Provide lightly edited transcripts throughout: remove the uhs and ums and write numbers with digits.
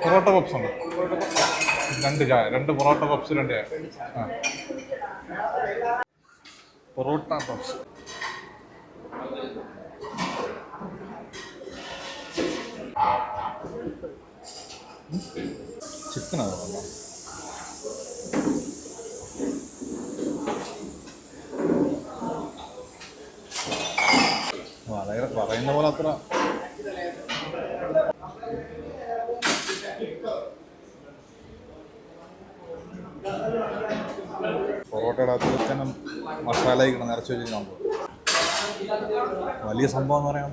Parotta puffs ഉണ്ട്, രണ്ട് ചായ, രണ്ട് പൊറോട്ട പപ്സ്, രണ്ട് ചായ. ആ, പൊറോട്ട പപ്സ്. ചിക്കനാണ് വളരെ പറയുന്ന പോലെ അത്ര പൊറോട്ടയുടെ അകത്ത് തന്നെ മസാല നിറച്ച് വെച്ചിട്ടുണ്ടോ. വലിയ സംഭവം എന്ന് പറയാൻ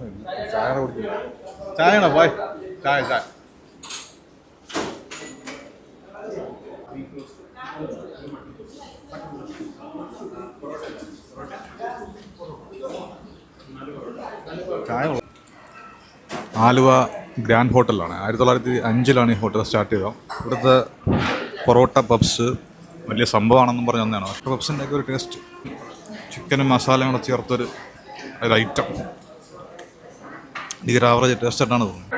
ചായ കുടിക്കില്ല. ചായയാണോ പോയി? ചായ ചായ. ചായ ആലുവ ഗ്രാൻഡ് ഹോട്ടലാണ്. 1905 ഈ ഹോട്ടൽ സ്റ്റാർട്ട് ചെയ്തത്. ഇവിടുത്തെ പൊറോട്ട പപ്സ് വലിയ സംഭവമാണെന്നും പറഞ്ഞ് വന്നതാണ്. പപ്സിൻ്റെ ഒക്കെ ഒരു ടേസ്റ്റ്, ചിക്കനും മസാലയും കൂടെ ചേർത്തൊരു ഐറ്റം. ഇതൊരു ആവറേജ് ടേസ്റ്റ് ആയിട്ടാണ് തോന്നുന്നത്.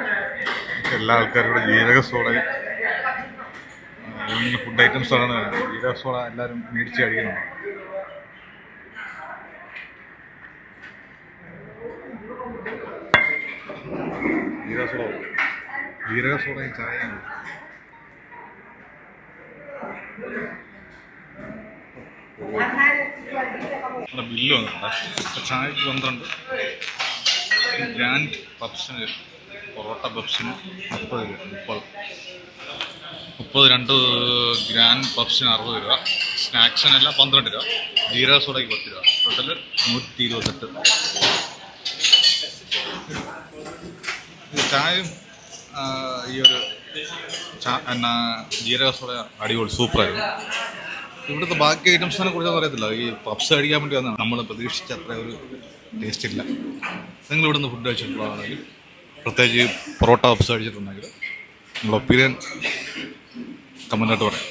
എല്ലാ ആൾക്കാരും ഇവിടെ ജീരക സോഡയും ഫുഡ് ഐറ്റംസാണ്. ജീരക സോഡ എല്ലാവരും മേടിച്ച് കഴിക്കുന്നുണ്ട്. ജീരക സോഡയും ചായയും. ബില്ല് വന്നിട്ടുണ്ട്. ചായക്ക് 12, ഗ്രാൻഡ് പപ്സിന് പൊറോട്ട പപ്സിന് 30, 2 ഗ്രാൻഡ് പപ്സിന് 60 രൂപ, സ്നാക്സിനെല്ലാം 12 രൂപ, ജീരക സോഡയ്ക്ക് 10 രൂപ, ടോട്ടല് 128. ചായയും ഈ ഒരു ജീരക സോഡ അടിപൊളി, സൂപ്പറായിരുന്നു. ഇവിടുത്തെ ബാക്കി ഐറ്റംസിനെ കുറിച്ചൊന്നും അറിയത്തില്ല. ഈ പപ്സ് കഴിക്കാൻ വേണ്ടി വന്നതാണ്. നമ്മൾ പ്രതീക്ഷിച്ച അത്ര ഒരു ടേസ്റ്റ് ഇല്ല. നിങ്ങൾ ഇവിടുന്ന് ഫുഡ് കഴിച്ചിട്ടുള്ളതാണെങ്കിൽ, പ്രത്യേകിച്ച് പൊറോട്ട പപ്സ് കഴിച്ചിട്ടുണ്ടെങ്കിൽ നിങ്ങളുടെ ഒപ്പീനിയൻ കമൻ്റായിട്ട് പറയാം.